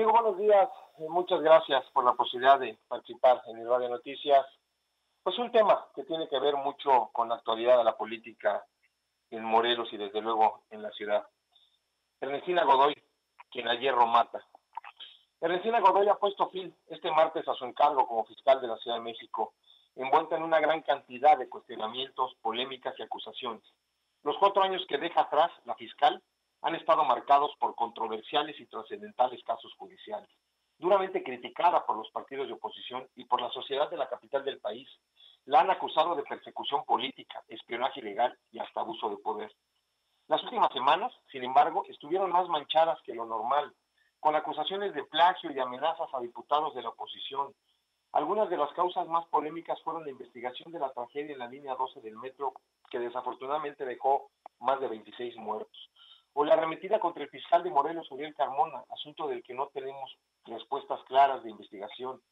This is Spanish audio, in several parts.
Rodrigo, buenos días. Muchas gracias por la posibilidad de participar en el Radio Noticias. Pues un tema que tiene que ver mucho con la actualidad de la política en Morelos y desde luego en la ciudad. Ernestina Godoy, quien a hierro mata. Ernestina Godoy ha puesto fin este martes a su encargo como fiscal de la Ciudad de México, envuelta en una gran cantidad de cuestionamientos, polémicas y acusaciones. Los 4 años que deja atrás la fiscal han estado marcados por controversiales y trascendentales casos judiciales, duramente criticada por los partidos de oposición y por la sociedad de la capital del país. La han acusado de persecución política, espionaje ilegal y hasta abuso de poder. Las últimas semanas, sin embargo, estuvieron más manchadas que lo normal, con acusaciones de plagio y amenazas a diputados de la oposición. Algunas de las causas más polémicas fueron la investigación de la tragedia en la línea 12 del metro, que desafortunadamente dejó más de 26 muertos, o la arremetida contra el fiscal de Morelos, Uriel Carmona, asunto del que no tenemos respuestas claras de investigación,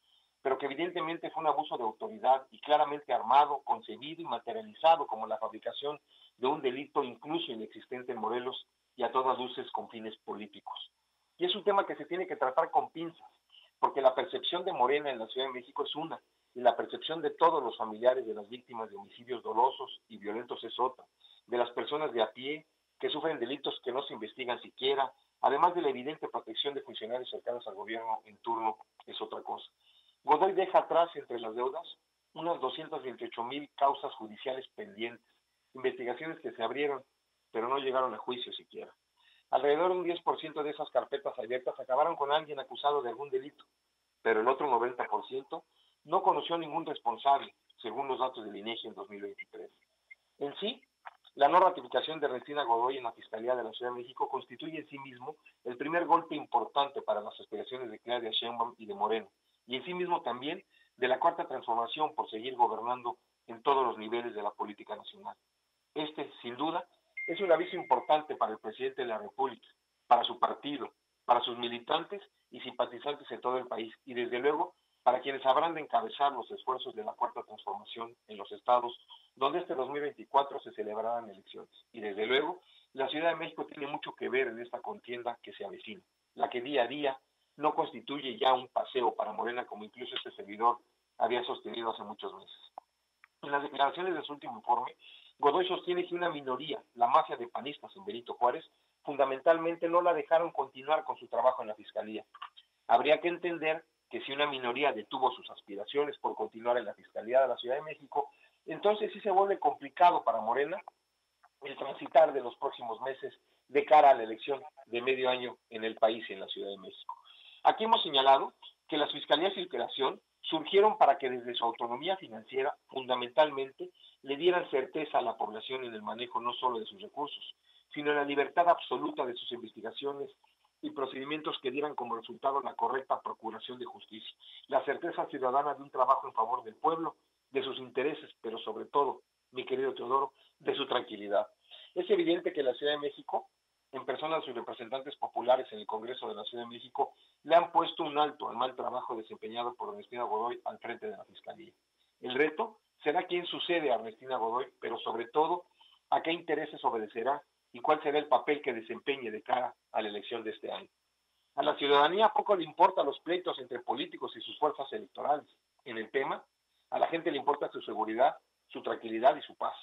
pero que evidentemente fue un abuso de autoridad y claramente armado, concebido y materializado como la fabricación de un delito incluso inexistente en Morelos y a todas luces con fines políticos. Y es un tema que se tiene que tratar con pinzas, porque la percepción de Morena en la Ciudad de México es una, y la percepción de todos los familiares de las víctimas de homicidios dolosos y violentos es otra, de las personas de a pie que sufren delitos que no se investigan siquiera, además de la evidente protección de funcionarios cercanos al gobierno en turno, es otra cosa. Godoy deja atrás entre las deudas unas 228,000 causas judiciales pendientes, investigaciones que se abrieron, pero no llegaron a juicio siquiera. Alrededor de un 10% de esas carpetas abiertas acabaron con alguien acusado de algún delito, pero el otro 90% no conoció ningún responsable, según los datos del INEGI en 2023. En sí, la no ratificación de Ernestina Godoy en la Fiscalía de la Ciudad de México constituye en sí mismo el primer golpe importante para las aspiraciones de Claudia Sheinbaum y de Morena, y en sí mismo también de la Cuarta Transformación por seguir gobernando en todos los niveles de la política nacional. Este, sin duda, es un aviso importante para el presidente de la República, para su partido, para sus militantes y simpatizantes en todo el país, y desde luego para quienes habrán de encabezar los esfuerzos de la Cuarta Transformación en los estados donde este 2024 se celebrarán elecciones. Y desde luego, la Ciudad de México tiene mucho que ver en esta contienda que se avecina, la que día a día no constituye ya un paseo para Morena, como incluso este servidor había sostenido hace muchos meses. En las declaraciones de su último informe, Godoy sostiene que una minoría, la mafia de panistas en Benito Juárez, fundamentalmente no la dejaron continuar con su trabajo en la Fiscalía. Habría que entender que si una minoría detuvo sus aspiraciones por continuar en la Fiscalía de la Ciudad de México, entonces sí se vuelve complicado para Morena el transitar de los próximos meses de cara a la elección de medio año en el país y en la Ciudad de México. Aquí hemos señalado que las Fiscalías de Creación surgieron para que desde su autonomía financiera, fundamentalmente, le dieran certeza a la población en el manejo no solo de sus recursos, sino en la libertad absoluta de sus investigaciones y procedimientos que dieran como resultado la correcta procuración de justicia, la certeza ciudadana de un trabajo en favor del pueblo, de sus intereses, pero sobre todo, mi querido Teodoro, de su tranquilidad. Es evidente que la Ciudad de México, en persona de sus representantes populares en el Congreso de la Ciudad de México, le han puesto un alto al mal trabajo desempeñado por Ernestina Godoy al frente de la Fiscalía. El reto será quién sucede a Ernestina Godoy, pero sobre todo, a qué intereses obedecerá y cuál será el papel que desempeñe de cara a la elección de este año. A la ciudadanía poco le importan los pleitos entre políticos y sus fuerzas electorales. En el tema, a la gente le importa su seguridad, su tranquilidad y su paz.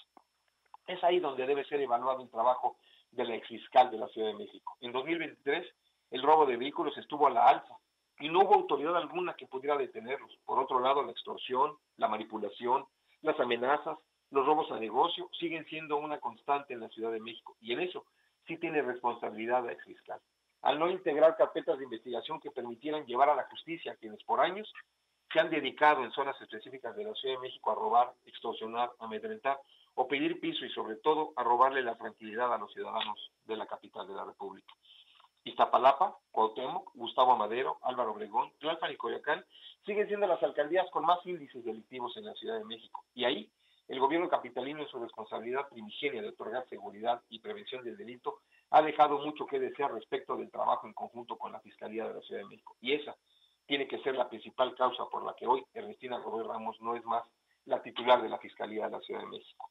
Es ahí donde debe ser evaluado el trabajo de la exfiscal de la Ciudad de México. En 2023, el robo de vehículos estuvo a la alza y no hubo autoridad alguna que pudiera detenerlos. Por otro lado, la extorsión, la manipulación, las amenazas, los robos a negocio siguen siendo una constante en la Ciudad de México, y en eso sí tiene responsabilidad la exfiscal. Al no integrar carpetas de investigación que permitieran llevar a la justicia a quienes por años se han dedicado en zonas específicas de la Ciudad de México a robar, extorsionar, amedrentar o pedir piso y sobre todo a robarle la tranquilidad a los ciudadanos de la capital de la República. Iztapalapa, Cuauhtémoc, Gustavo Amadero, Álvaro Obregón, Tlalpan y Coyoacán siguen siendo las alcaldías con más índices delictivos en la Ciudad de México. Y ahí, el gobierno capitalino, en su responsabilidad primigenia de otorgar seguridad y prevención del delito, ha dejado mucho que desear respecto del trabajo en conjunto con la Fiscalía de la Ciudad de México. Y esa tiene que ser la principal causa por la que hoy Ernestina Godoy Ramos no es más la titular de la Fiscalía de la Ciudad de México.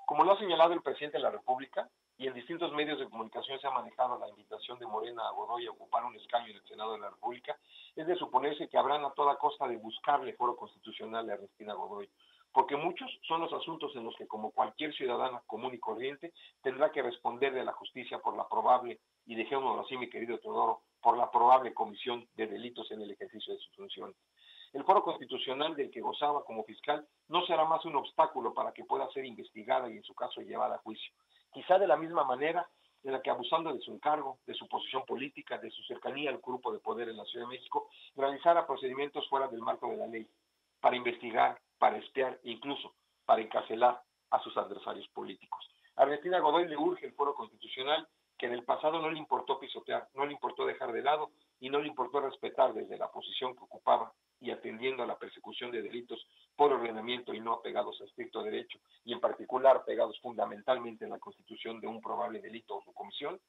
Como lo ha señalado el presidente de la República, y en distintos medios de comunicación se ha manejado la invitación de Morena a Godoy a ocupar un escaño en el Senado de la República, es de suponerse que habrán a toda costa de buscarle foro constitucional a Ernestina Godoy, porque muchos son los asuntos en los que, como cualquier ciudadana común y corriente, tendrá que responder de la justicia por la probable, y dejémoslo así, mi querido Teodoro, por la probable comisión de delitos en el ejercicio de sus funciones. El foro constitucional del que gozaba como fiscal no será más un obstáculo para que pueda ser investigada y en su caso llevada a juicio. Quizá de la misma manera en la que, abusando de su encargo, de su posición política, de su cercanía al grupo de poder en la Ciudad de México, realizara procedimientos fuera del marco de la ley, para investigar, para espiar e incluso para encarcelar a sus adversarios políticos. A Ernestina Godoy le urge el foro constitucional, que en el pasado no le importó pisotear, no le importó dejar de lado y no le importó respetar desde la posición que ocupaba, y atendiendo a la persecución de delitos por ordenamiento y no apegados a estricto derecho, y en particular apegados fundamentalmente en la constitución de un probable delito o su comisión.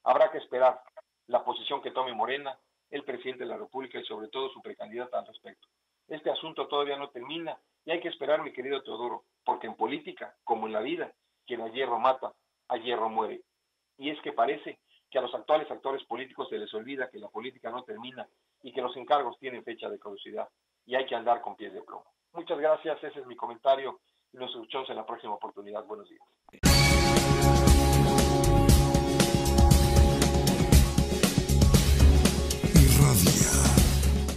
Habrá que esperar la posición que tome Morena, el presidente de la República y sobre todo su precandidata al respecto. Este asunto todavía no termina y hay que esperar, mi querido Teodoro, porque en política, como en la vida, quien a hierro mata, a hierro muere. Y es que parece que a los actuales actores políticos se les olvida que la política no termina y que los encargos tienen fecha de caducidad y hay que andar con pies de plomo. Muchas gracias, ese es mi comentario y nos escuchamos en la próxima oportunidad. Buenos días.